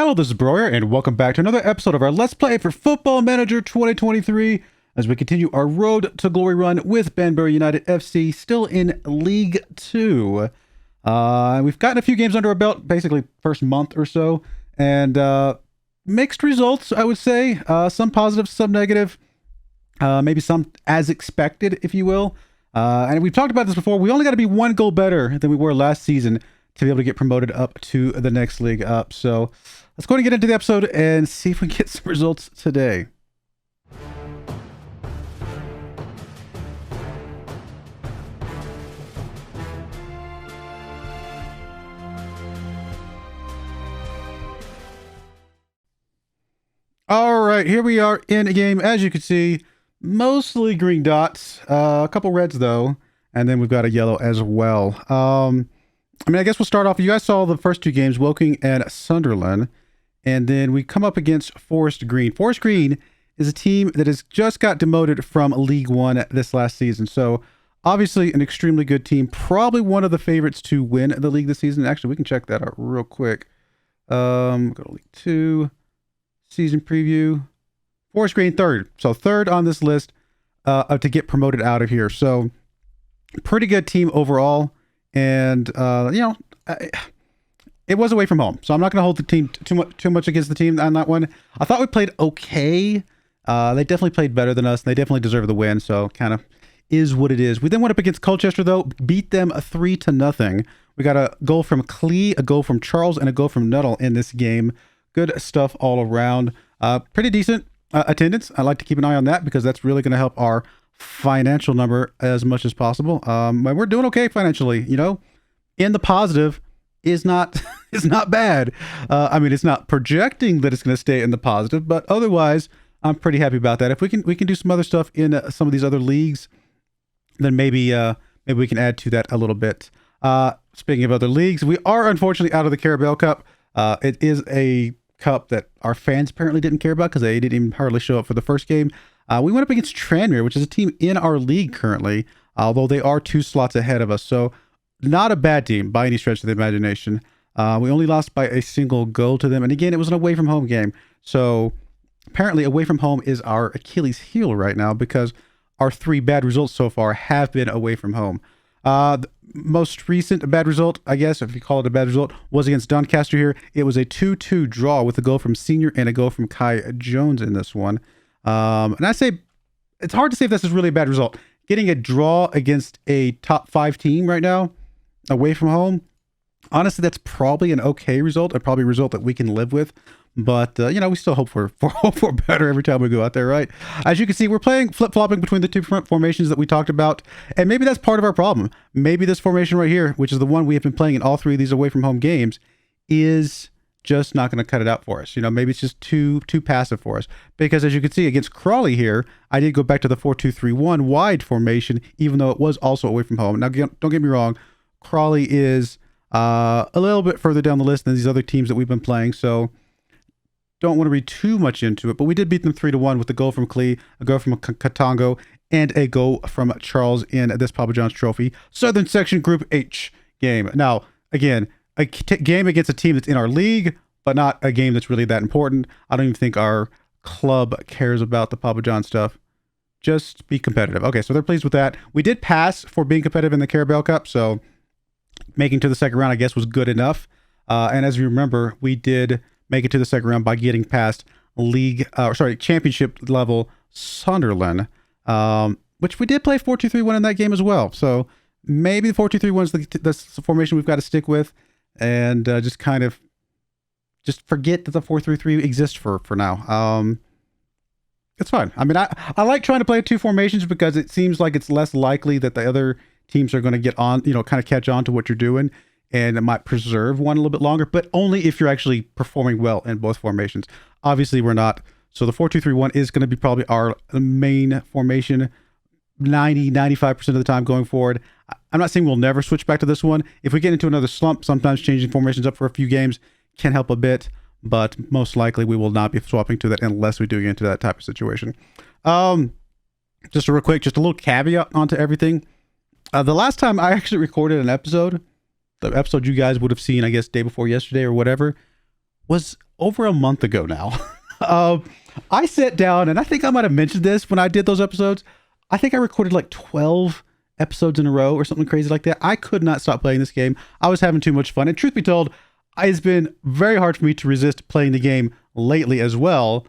Hello, this is Broyar, and welcome back to another episode of our Let's Play for Football Manager 2023 as we continue our Road to Glory run with Banbury United F.C. still in League 2. We've gotten a few games under our belt, basically first month or so, and mixed results, I would say. Some positive, some negative, maybe some as expected, if you will. And we've talked about this before. We only got to be one goal better than we were last season to be able to get promoted up to the next league up. So let's go ahead and get into the episode and see if we can get some results today. All right, here we are in a game. As you can see, mostly green dots, a couple reds though, and then we've got a yellow as well. I guess we'll start off. You guys saw the first two games, Woking and Sunderland, and then we come up against Forest Green. Forest Green is a team that has just got demoted from League One this last season. So obviously an extremely good team, probably one of the favorites to win the league this season. Actually, we can check that out real quick. Go to League 2, season preview. Forest Green third. So third on this list to get promoted out of here. So pretty good team overall. And, it was away from home. So I'm not going to hold the team too much against the team on that one. I thought we played okay. They definitely played better than us. And they definitely deserve the win. So kind of is what it is. We then went up against Colchester, though. Beat them 3-0. We got a goal from Clee, a goal from Charles, and a goal from Nuttall in this game. Good stuff all around. Pretty decent attendance. I like to keep an eye on that because that's really going to help our financial number as much as possible. We're doing okay financially, in the positive is not is not bad. It's not projecting that it's going to stay in the positive, but otherwise I'm pretty happy about that. If we can do some other stuff in some of these other leagues, then maybe we can add to that a little bit. Speaking of other leagues, we are unfortunately out of the Carabao Cup. It is a cup that our fans apparently didn't care about because they didn't even hardly show up for the first game. We went up against Tranmere, which is a team in our league currently, although they are 2 slots ahead of us. So not a bad team by any stretch of the imagination. We only lost by a single goal to them. And again, it was an away from home game. So apparently away from home is our Achilles heel right now because our 3 bad results so far have been away from home. The most recent bad result, I guess, if you call it a bad result, was against Doncaster here. It was a 2-2 draw with a goal from Senior and a goal from Kai Jones in this one. And I say it's hard to say if this is really a bad result. Getting a draw against a top 5 team right now, away from home, honestly, that's probably an okay result, and probably a result that we can live with. But we still hope for better every time we go out there, right? As you can see, we're playing flip-flopping between the 2 front formations that we talked about, and maybe that's part of our problem. Maybe this formation right here, which is the one we have been playing in all 3 of these away from home games, is just not going to cut it out for us. Maybe it's just too passive for us. Because as you can see against Crawley here, I did go back to the 4-2-3-1 wide formation, even though it was also away from home. Now, don't get me wrong, Crawley is a little bit further down the list than these other teams that we've been playing, so don't want to read too much into it. But we did beat them 3-1 with a goal from Clee, a goal from Katongo, and a goal from Charles in this Papa John's Trophy Southern Section Group H game. Now, again, a game against a team that's in our league, but not a game that's really that important. I don't even think our club cares about the Papa John stuff. Just be competitive. Okay, so they're pleased with that. We did pass for being competitive in the Carabao Cup, so making to the second round, I guess, was good enough. And as you remember, we did make it to the second round by getting past championship level Sunderland, which we did play 4-2-3-1 in that game as well. So maybe the 4-2-3-1 is the formation we've got to stick with. And just forget that the 4-3-3 exists for now. It's fine. I like trying to play 2 formations because it seems like it's less likely that the other teams are going to get on, kind of catch on to what you're doing, and it might preserve one a little bit longer, but only if you're actually performing well in both formations. Obviously, we're not. So the 4-2-3-1 is going to be probably our main formation 95% of the time going forward. I'm not saying we'll never switch back to this one. If we get into another slump, sometimes changing formations up for a few games can help a bit, but most likely we will not be swapping to that unless we do get into that type of situation. Just a little caveat onto everything. The last time I actually recorded an episode, the episode you guys would have seen, I guess, day before yesterday or whatever, was over a month ago now. I sat down, and I think I might have mentioned this when I did those episodes. I think I recorded like 12 episodes in a row or something crazy like that. I could not stop playing this game. I was having too much fun. And truth be told, it's been very hard for me to resist playing the game lately as well.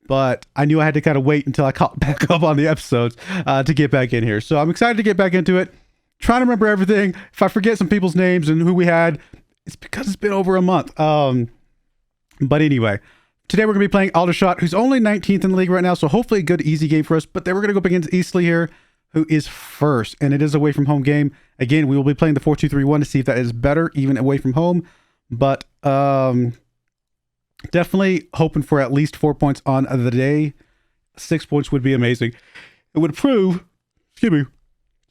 But I knew I had to kind of wait until I caught back up on the episodes to get back in here. So I'm excited to get back into it. Trying to remember everything. If I forget some people's names and who we had, it's because it's been over a month. But anyway, today we're going to be playing Aldershot, who's only 19th in the league right now. So hopefully a good, easy game for us. But then we're going to go up against Eastleigh here, who is first. And it is away from home game. Again, we will be playing the 4-2-3-1 to see if that is better, even away from home. But definitely hoping for at least 4 points on the day. 6 points would be amazing. It would prove, excuse me,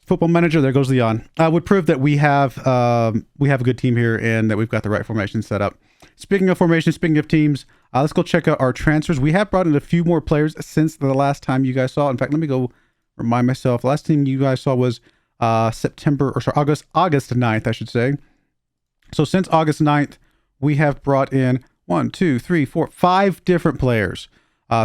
Football Manager, there goes Leon. Would prove that we have a good team here and that we've got the right formation set up. Speaking of formation, speaking of teams, let's go check out our transfers. We have brought in a few more players since the last time you guys saw. In fact, let me go remind myself. The last team you guys saw was August 9th, I should say. So since August 9th, we have brought in 5 different players.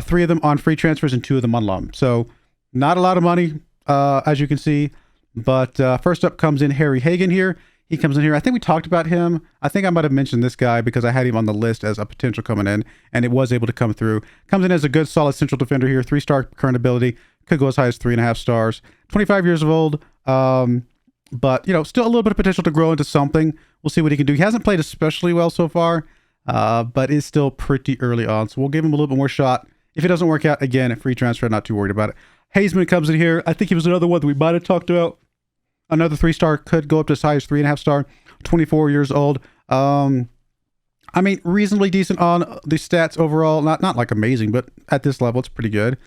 3 of them on free transfers and 2 of them on loan. So not a lot of money, as you can see. But first up comes in Harry Hagan here. He comes in here. I think we talked about him. I think I might have mentioned this guy because I had him on the list as a potential coming in, and it was able to come through. Comes in as a good, solid central defender here. 3-star current ability. Could go as high as 3.5 stars. 25 years old. But, you know, still a little bit of potential to grow into something. We'll see what he can do. He hasn't played especially well so far, but is still pretty early on. So we'll give him a little bit more shot. If it doesn't work out, again, a free transfer, not too worried about it. Hazeman comes in here. I think he was another one that we might have talked about. Another 3-star, could go up to as high as 3.5 star. 24 years old. I mean, reasonably decent on the stats overall. Not like amazing, but at this level, it's pretty good.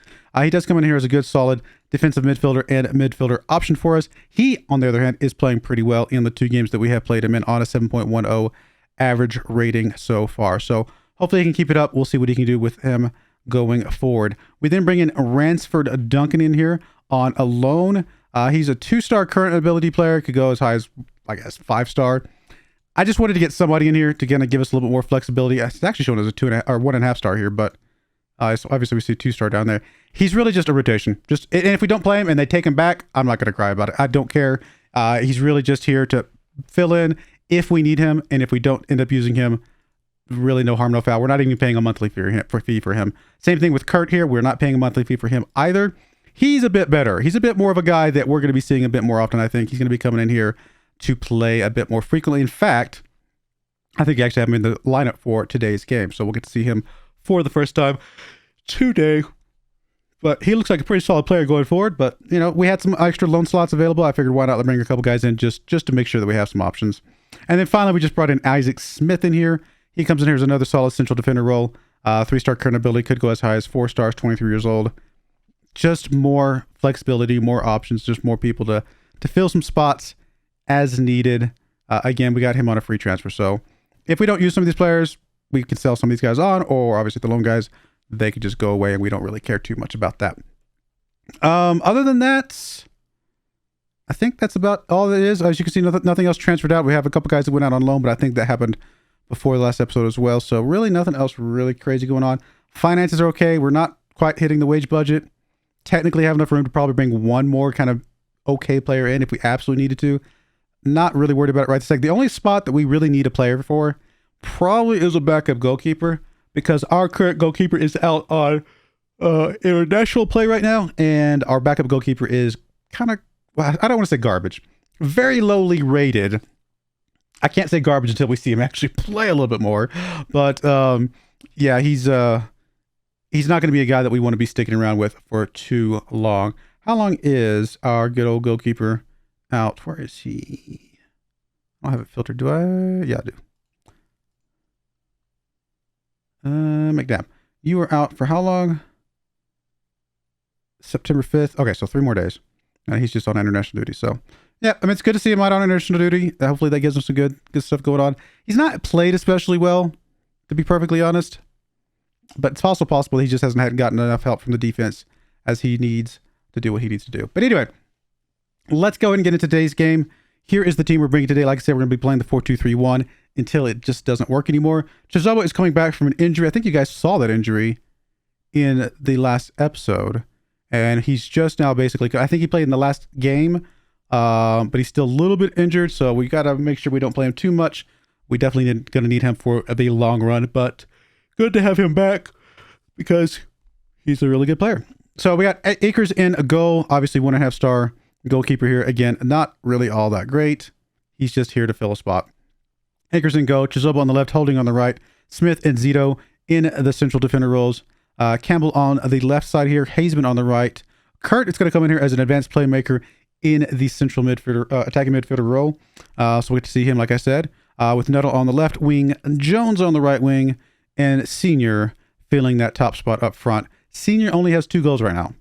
He does come in here as a good, solid defensive midfielder and midfielder option for us. He, on the other hand, is playing pretty well in the 2 games that we have played him in on a 7.10 average rating so far. So hopefully he can keep it up. We'll see what he can do with him going forward. We then bring in Ransford Duncan in here on a loan. He's a 2-star current ability player. Could go as high as, I guess, 5-star. I just wanted to get somebody in here to kind of give us a little bit more flexibility. It's actually shown as a 2.5 or 1.5 star here, but so obviously we see 2-star down there. He's really just a rotation. And if we don't play him and they take him back, I'm not going to cry about it. I don't care. He's really just here to fill in if we need him, and if we don't end up using him, really no harm, no foul. We're not even paying a monthly fee for him. Same thing with Kurt here. We're not paying a monthly fee for him either. He's a bit better. He's a bit more of a guy that we're going to be seeing a bit more often. I think he's going to be coming in here to play a bit more frequently. In fact, I think you actually have him in the lineup for today's game. So we'll get to see him for the first time today. But he looks like a pretty solid player going forward. But, you know, we had some extra loan slots available. I figured why not bring a couple guys in just to make sure that we have some options. And then finally, we just brought in Isaac Smith in here. He comes in here as another solid central defender role. 3-star current ability, could go as high as 4 stars, 23 years old. Just more flexibility, more options, just more people to fill some spots as needed. Again, we got him on a free transfer. So if we don't use some of these players, we can sell some of these guys on, or obviously the loan guys, they could just go away and we don't really care too much about that. Other than that, I think that's about all it is. As you can see, nothing else transferred out. We have a couple guys that went out on loan, but I think that happened before the last episode as well. So really nothing else really crazy going on. Finances are okay. We're not quite hitting the wage budget. Technically have enough room to probably bring one more kind of okay player in if we absolutely needed to. Not really worried about it right this second. The only spot that we really need a player for probably is a backup goalkeeper, because our current goalkeeper is out on international play right now, and our backup goalkeeper is kind of, well, I don't want to say garbage, very lowly rated. I can't say garbage until we see him actually play a little bit more, but yeah, he's not going to be a guy that we want to be sticking around with for too long. How long is our good old goalkeeper out? Where is he? I don't have it filtered, do I? Yeah, I do. McNabb, you are out for how long? September 5th. Okay, so 3 more days. And he's just on international duty. So, yeah, I mean, it's good to see him out on international duty. Hopefully that gives him some good stuff going on. He's not played especially well, to be perfectly honest. But it's also possible he just hasn't gotten enough help from the defense as he needs to do what he needs to do. But anyway, let's go ahead and get into today's game. Here is the team we're bringing today. Like I said, we're going to be playing the 4-2-3-1. until it just doesn't work anymore. Chizoba is coming back from an injury. I think you guys saw that injury in the last episode. And he's just now basically, I think he played in the last game, but he's still a little bit injured. So we got to make sure we don't play him too much. We definitely going to need him for the long run, but good to have him back because he's a really good player. So we got Akers in a goal, obviously 1.5 star goalkeeper here. Again, not really all that great. He's just here to fill a spot. Akers in goal, Chizoba on the left, Holding on the right, Smith and Zito in the central defender roles. Campbell on the left side here, Hazeman on the right. Kurt is going to come in here as an advanced playmaker in the central midfielder, attacking midfielder role. So we get to see him, like I said, with Nuttall on the left wing, Jones on the right wing, and Senior filling that top spot up front. Senior only has 2 goals right now.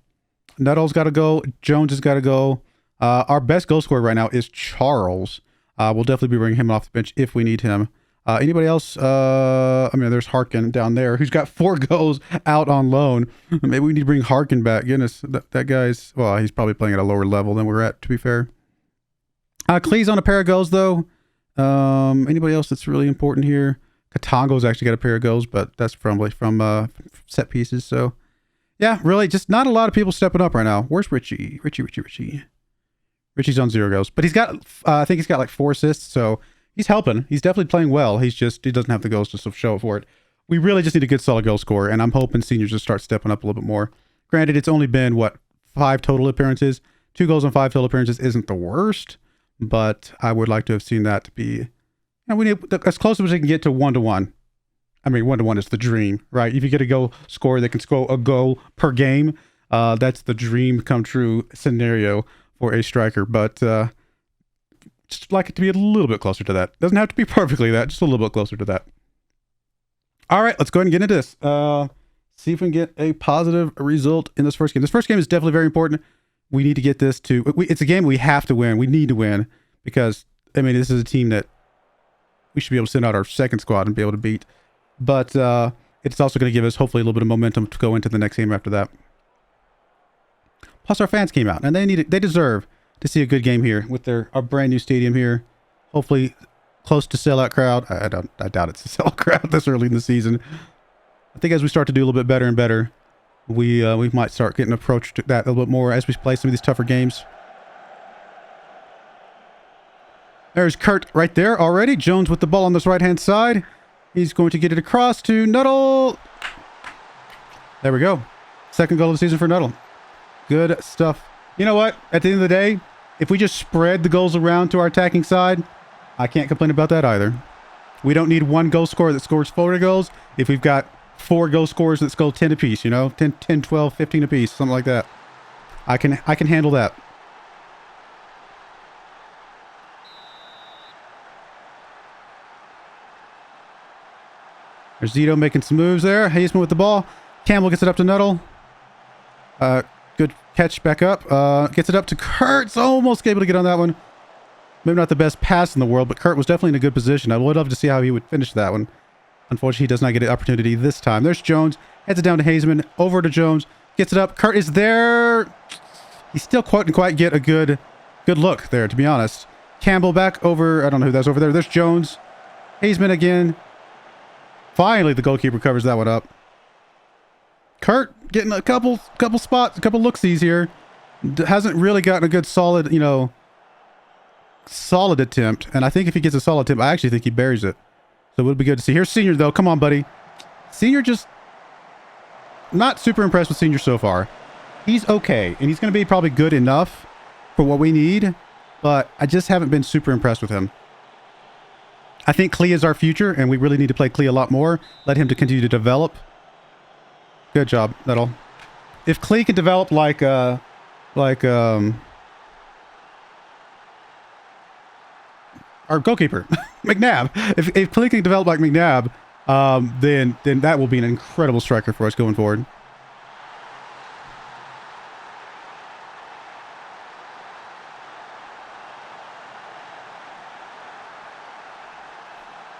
Nuttall's got to go. Jones has got to go. Our best goal scorer right now is Charles. We'll definitely be bringing him off the bench if we need him. Anybody else? I mean, there's Harkin down there who's got 4 goals out on loan. Maybe we need to bring Harkin back. Goodness, that guy's, well, he's probably playing at a lower level than we're at, to be fair. Clee's on a pair of goals, though. Anybody else that's really important here? Katongo's actually got a pair of goals, but that's probably from set pieces. So, yeah, really, just not a lot of people stepping up right now. Where's Richie? Richie's on 0 goals, but he's got, I think he's got like 4 assists, so he's helping. He's definitely playing well. He doesn't have the goals to show for it. We really just need a good solid goal scorer, and I'm hoping Seniors just start stepping up a little bit more. Granted, it's only been, 5 total appearances? 2 goals on 5 total appearances isn't the worst, but I would like to have seen that be, we need as close as we can get to 1-1. I mean, 1-1 is the dream, right? If you get a goal scorer that can score a goal per game, that's the dream come true scenario for a striker, but just like it to be a little bit closer to that. Doesn't have to be perfectly that, just a little bit closer to that. All right, let's go ahead and get into this. See if we can get a positive result in this first game. This first game is definitely very important. We need to get this to, it's a game we have to win. We need to win because, I mean, this is a team that we should be able to send out our second squad and be able to beat. But it's also going to give us hopefully a little bit of momentum to go into the next game after that. Plus, our fans came out, and they deserve to see a good game here with our brand new stadium here. Hopefully, close to sellout crowd. I doubt it's a sellout crowd this early in the season. I think as we start to do a little bit better and better, we might start getting approached to that a little bit more as we play some of these tougher games. There's Kurt right there already. Jones with the ball on this right-hand side. He's going to get it across to Nuttall. There we go. Second goal of the season for Nuttall. Good stuff. You know what? At the end of the day, if we just spread the goals around to our attacking side, I can't complain about that either. We don't need 1 goal scorer that scores 40 goals if we've got 4 goal scorers that score 10 apiece, 10, 12, 15 apiece, something like that. I can handle that. There's Zito making some moves there. Hazeman with the ball. Campbell gets it up to Nuttall. Good catch back up. Gets it up to Kurt's almost able to get on that one. Maybe not the best pass in the world, but Kurt was definitely in a good position. I would love to see how he would finish that one. Unfortunately, he does not get an opportunity this time. There's Jones. Heads it down to Hazeman. Over to Jones. Gets it up. Kurt is there. He still couldn't quite get a good look there, to be honest. Campbell back over. I don't know who that's over there. There's Jones. Hazeman again. Finally, the goalkeeper covers that one up. Kurt getting a couple spots, a couple look-sees here. Hasn't really gotten a good solid, solid attempt. And I think if he gets a solid attempt, I actually think he buries it. So it would be good to see. Here's Senior, though. Come on, buddy. Senior just not super impressed with Senior so far. He's okay. And he's going to be probably good enough for what we need. But I just haven't been super impressed with him. I think Klee is our future, and we really need to play Klee a lot more. Let him to continue to develop. Good job, Nuttall. If Klee can develop like our goalkeeper, McNabb. If Klee can develop like McNabb, then that will be an incredible striker for us going forward.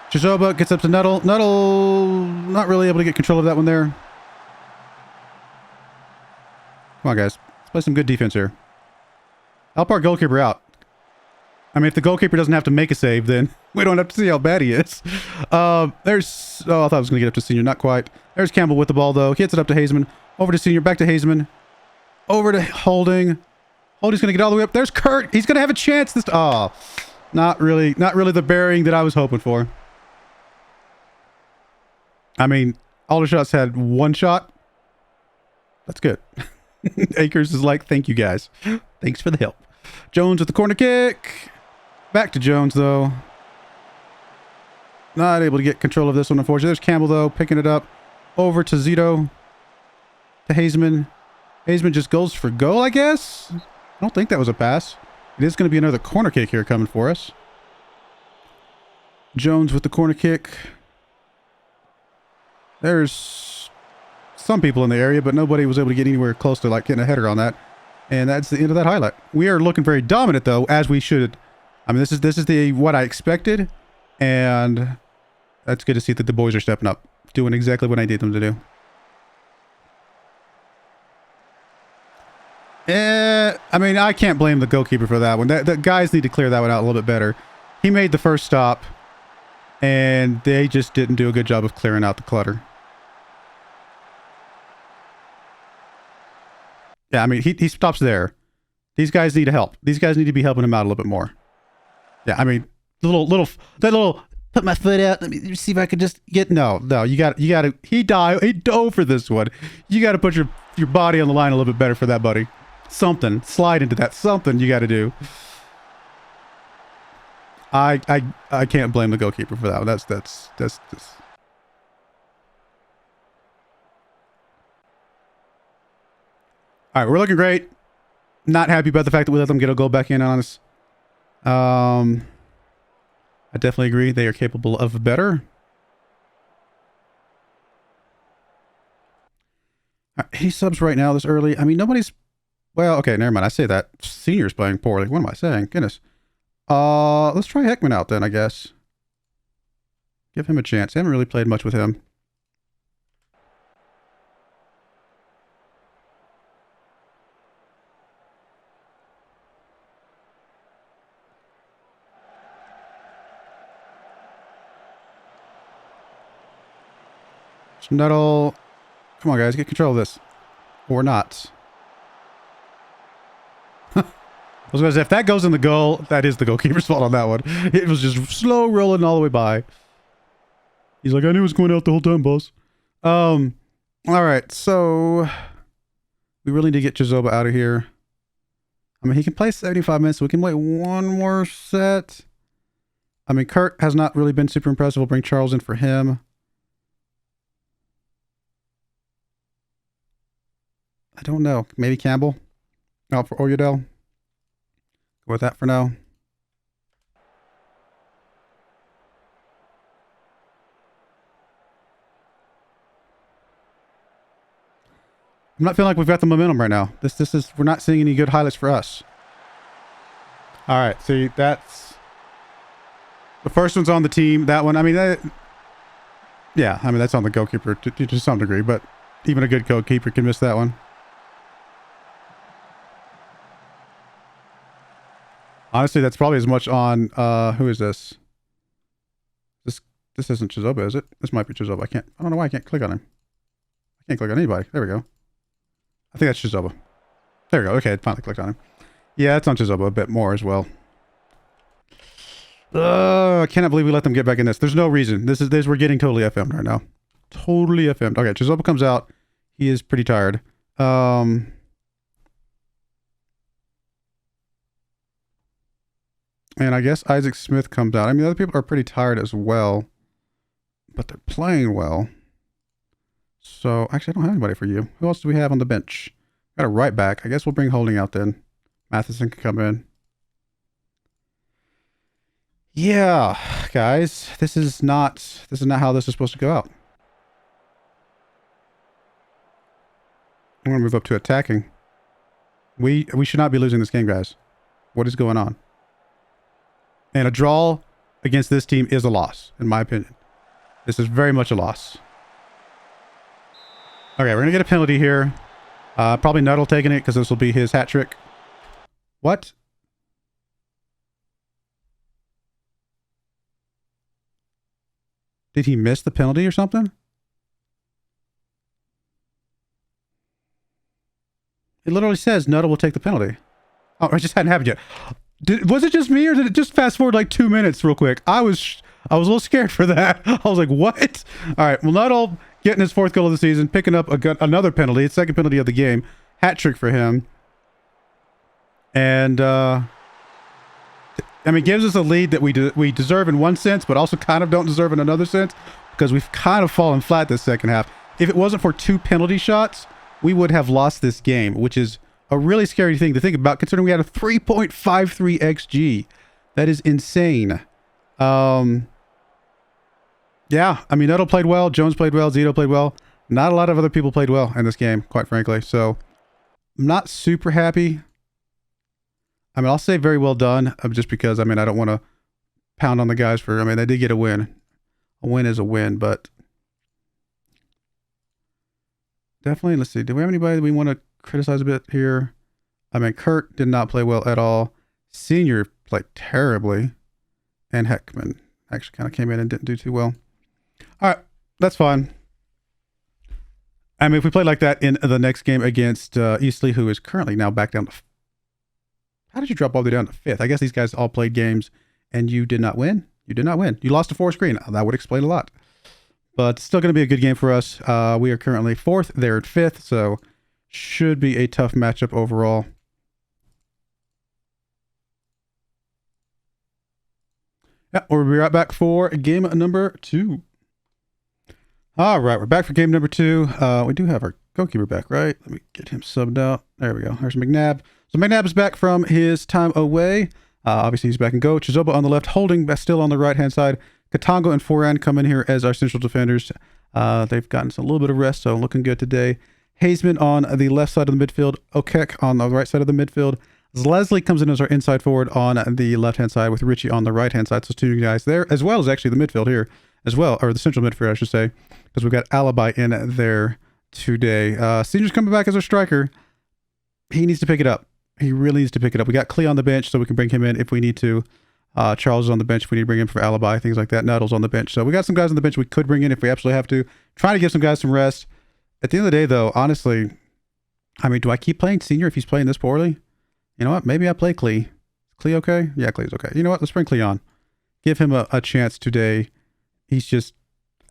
Chizoba gets up to Nuttall. Nuttall not really able to get control of that one there. Come on, guys. Let's play some good defense here. Help our goalkeeper out. I mean, if the goalkeeper doesn't have to make a save, then we don't have to see how bad he is. There's... Oh, I thought I was going to get up to Senior. Not quite. There's Campbell with the ball, though. Hits it up to Hazeman. Over to Senior. Back to Hazeman. Over to Holding. Holding's going to get all the way up. There's Kurt. He's going to have a chance. This... Oh, not really the bearing that I was hoping for. I mean, Aldershot's had one shot. That's good. Akers is like, thank you, guys. Thanks for the help. Jones with the corner kick. Back to Jones, though. Not able to get control of this one, unfortunately. There's Campbell, though, picking it up. Over to Zito. To Hazeman. Hazeman just goes for goal, I guess? I don't think that was a pass. It is going to be another corner kick here coming for us. Jones with the corner kick. There's some people in the area, but nobody was able to get anywhere close to like getting a header on that. And that's the end of that highlight. We are looking very dominant, though, as we should. I mean, this is what I expected, and that's good to see that the boys are stepping up, doing exactly what I need them to do. I mean, I can't blame the goalkeeper for that one. The guys need to clear that one out a little bit better. He made the first stop, and they just didn't do a good job of clearing out the clutter. Yeah, I mean, he stops there. These guys need help. These guys need to be helping him out a little bit more. Yeah, I mean, that little put my foot out. Let me see if I could just get... No, you got to... He dove for this one. You got to put your body on the line a little bit better for that, buddy. Something. Slide into that. Something you got to do. I can't blame the goalkeeper for that one. That's just... All right, we're looking great. Not happy about the fact that we let them get a goal back in on us. I definitely agree. They are capable of better. He subs right now this early. I mean, nobody's... Well, okay, never mind. I say that. Senior's playing poorly. What am I saying? Goodness. Let's try Heckman out then, I guess. Give him a chance. I haven't really played much with him. Nuttall. Come on, guys. Get control of this. Or not. I was going to say, if that goes in the goal, that is the goalkeeper's fault on that one. It was just slow rolling all the way by. He's like, I knew it was going out the whole time, boss. All right, so... We really need to get Chizoba out of here. I mean, he can play 75 minutes, so we can wait one more set. I mean, Kurt has not really been super impressive. We'll bring Charles in for him. I don't know. Maybe Campbell. Out for Oyedel. Go with that for now. I'm not feeling like we've got the momentum right now. This is, we're not seeing any good highlights for us. All right. See, that's the first one's on the team. That one, I mean, yeah, I mean, that's on the goalkeeper to some degree, but even a good goalkeeper can miss that one. Honestly, that's probably as much on, who is this? This isn't Chizoba, is it? This might be Chizoba. I don't know why I can't click on him. I can't click on anybody. There we go. I think that's Chizoba. There we go. Okay, I finally clicked on him. Yeah, it's on Chizoba a bit more as well. I cannot believe we let them get back in this. There's no reason. We're getting totally FM'd right now. Totally FM'd. Okay, Chizoba comes out. He is pretty tired. And I guess Isaac Smith comes out. I mean, other people are pretty tired as well. But they're playing well. So, actually, I don't have anybody for you. Who else do we have on the bench? Got a right back. I guess we'll bring Holding out then. Matheson can come in. Yeah, guys. This is not how this is supposed to go out. I'm going to move up to attacking. We should not be losing this game, guys. What is going on? And a draw against this team is a loss, in my opinion. This is very much a loss. Okay, we're going to get a penalty here. Probably Nuttall taking it because this will be his hat trick. What? Did he miss the penalty or something? It literally says Nuttall will take the penalty. Oh, I just hadn't happened yet. Was it just me, or did it just fast forward like 2 minutes real quick? I was a little scared for that. I was like, what? All right, well, Nuttall getting his 4th goal of the season, picking up another penalty, his 2nd penalty of the game. Hat trick for him. And, I mean, gives us a lead that we deserve in one sense, but also kind of don't deserve in another sense, because we've kind of fallen flat this second half. If it wasn't for 2 penalty shots, we would have lost this game, which is a really scary thing to think about, considering we had a 3.53 XG. That is insane. Yeah, I mean, Nuttall played well, Jones played well, Zito played well. Not a lot of other people played well in this game, quite frankly. So, I'm not super happy. I mean, I'll say very well done, just because, I mean, I don't want to pound on the guys for, I mean, they did get a win. A win is a win, but definitely, let's see. Do we have anybody that we want to criticize a bit here? I mean, Kurt did not play well at all. Senior played terribly. And Heckman actually kind of came in and didn't do too well. All right, that's fine. I mean, if we play like that in the next game against Eastleigh, who is currently now back down to... How did you drop all the way down to 5th? I guess these guys all played games and you did not win. You did not win. You lost to 4 screen. That would explain a lot. But still going to be a good game for us. We are currently 4th. They're at 5th, so should be a tough matchup overall. Yeah, we'll be right back for game number 2. All right, we're back for game number 2. We do have our goalkeeper back, right? Let me get him subbed out. There we go. There's McNabb. So McNabb is back from his time away. Obviously, he's back in goal. Chizoba on the left, Holding still on the right-hand side. Katongo and Foran come in here as our central defenders. They've gotten a little bit of rest, so looking good today. Hazeman on the left side of the midfield. Okek on the right side of the midfield. Leslie comes in as our inside forward on the left-hand side with Richie on the right-hand side. So 2 guys there, as well as actually the midfield here as well, or the central midfield, I should say, because we've got Alibi in there today. Senior's coming back as our striker. He needs to pick it up. He really needs to pick it up. We got Clee on the bench, so we can bring him in if we need to. Charles is on the bench if we need to bring him for Alibi, things like that. Nuttall's on the bench. So we got some guys on the bench we could bring in if we absolutely have to. Trying to give some guys some rest. At the end of the day, though, honestly, I mean, do I keep playing Senior if he's playing this poorly? You know what? Maybe I play Clee. Is Clee okay? Yeah, Clee's okay. You know what? Let's bring Clee on. Give him a chance today. He's just,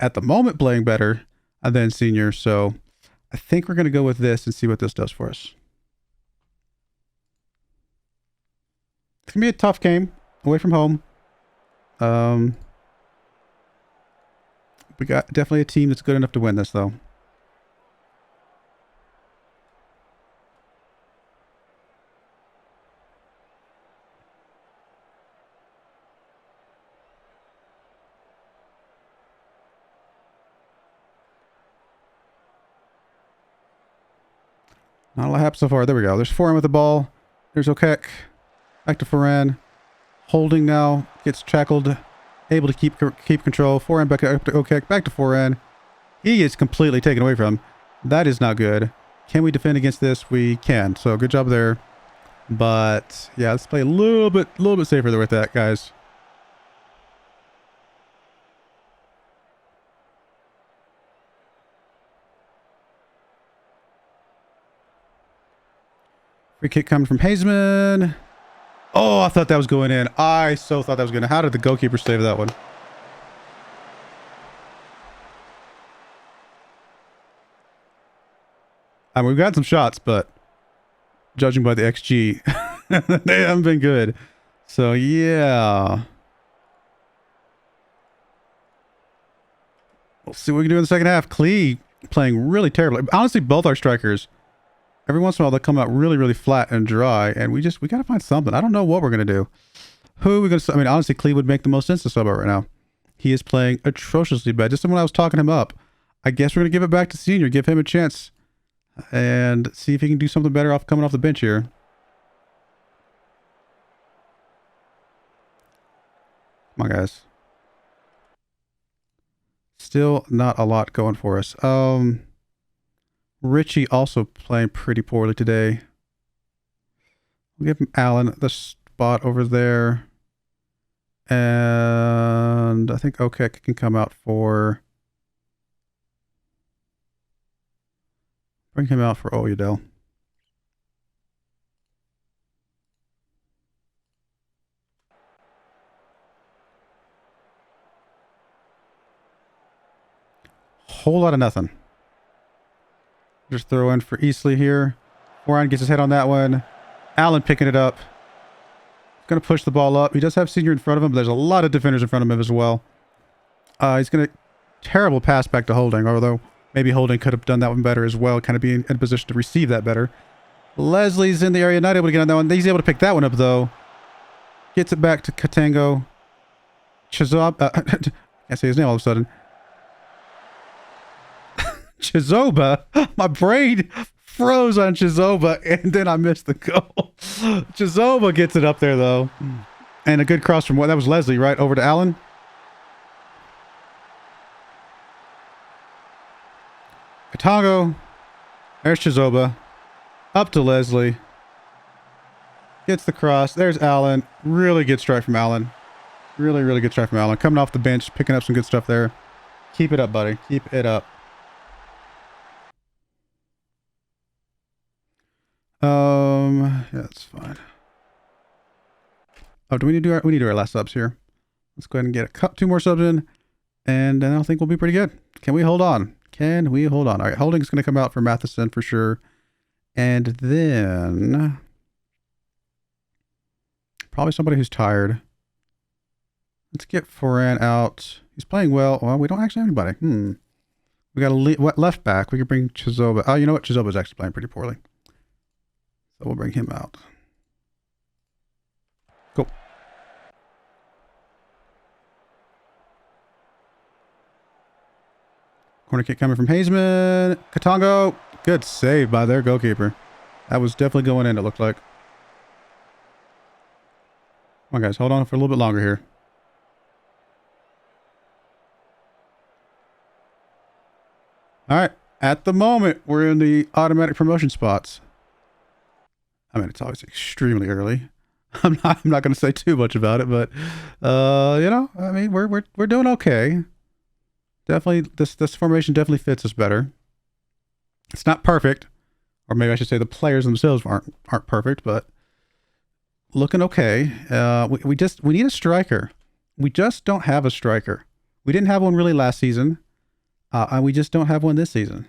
at the moment, playing better than Senior. So I think we're going to go with this and see what this does for us. It's going to be a tough game. Away from home. We got definitely a team that's good enough to win this, though. Not a lot happened so far. There we go. There's Foran with the ball. There's Okek. Back to Foran. Holding now. Gets tackled. Able to keep control. Foran back to Okek. Back to Foran. He is completely taken away from. That is not good. Can we defend against this? We can. So good job there. But yeah, let's play a little bit safer there with that, guys. Free kick coming from Hazeman. Oh, I thought that was going in. I so thought that was going in. How did the goalkeeper save that one? I mean, we've got some shots, but judging by the XG, they haven't been good. So, yeah. We'll see what we can do in the second half. Clee playing really terribly. Honestly, both our strikers, every once in a while, they'll come out really flat and dry, and we got to find something. I don't know what we're going to do. Who are we going to... I mean, honestly, Clee would make the most sense to sub out right now. He is playing atrociously bad. Just when I was talking him up, I guess we're going to give it back to Senior, give him a chance, and see if he can do something better coming off the bench here. Come on, guys. Still not a lot going for us. Richie also playing pretty poorly today. We'll give him Allen the spot over there. And I think OKEC can come out for... Bring him out for Oyedel. Whole lot of nothing. Just throw in for Easley here. Warren gets his head on that one. Allen picking it up. Going to push the ball up. He does have Senior in front of him, but there's a lot of defenders in front of him as well. He's going to... Terrible pass back to Holding, although maybe Holding could have done that one better as well, kind of being in a position to receive that better. Leslie's in the area, not able to get on that one. He's able to pick that one up, though. Gets it back to Katango. Chizoba... can't say his name all of a sudden. Chizoba? My brain froze on Chizoba, and then I missed the goal. Chizoba gets it up there, though. And a good cross from what? That was Leslie, right? Over to Allen. Katango. There's Chizoba. Up to Leslie. Gets the cross. There's Allen. Really good strike from Allen. Really, really good strike from Allen. Coming off the bench, picking up some good stuff there. Keep it up, buddy. Keep it up. Yeah, that's fine. Oh, do we need to do we need to do our last subs here? Let's go ahead and get two more subs in, and then I think we'll be pretty good. Can we hold on? Can we hold on? All right, Holding's going to come out for Matheson for sure, and then probably somebody who's tired. Let's get Foran out. He's playing well. Well, we don't actually have anybody. We got a left back. We could bring Chizoba. Oh, you know what? Chizoba's actually playing pretty poorly. So we'll bring him out. Cool. Corner kick coming from Hazeman. Katango. Good save by their goalkeeper. That was definitely going in, it looked like. Come on, guys. Hold on for a little bit longer here. All right. At the moment, we're in the automatic promotion spots. I mean, it's always extremely early. I'm not going to say too much about it, but you know, I mean, we're doing okay. Definitely, this formation definitely fits us better. It's not perfect, or maybe I should say the players themselves aren't perfect, but looking okay. We need a striker. We just don't have a striker. We didn't have one really last season, and we just don't have one this season.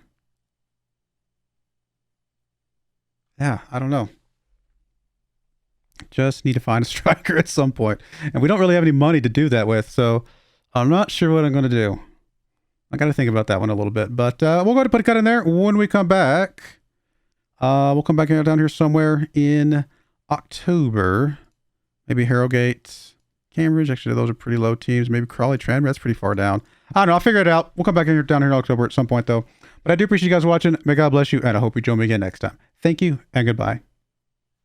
Yeah, I don't know. Just need to find a striker at some point. And we don't really have any money to do that with, so I'm not sure what I'm going to do. I got to think about that one a little bit. But we'll go ahead and put a cut in there. When we come back, we'll come back down here somewhere in October. Maybe Harrogate, Cambridge. Actually, those are pretty low teams. Maybe Crawley, Tranmere. That's pretty far down. I don't know. I'll figure it out. We'll come back down here in October at some point, though. But I do appreciate you guys watching. May God bless you, and I hope you join me again next time. Thank you, and goodbye.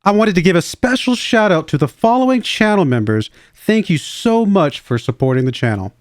I wanted to give a special shout out to the following channel members. Thank you so much for supporting the channel.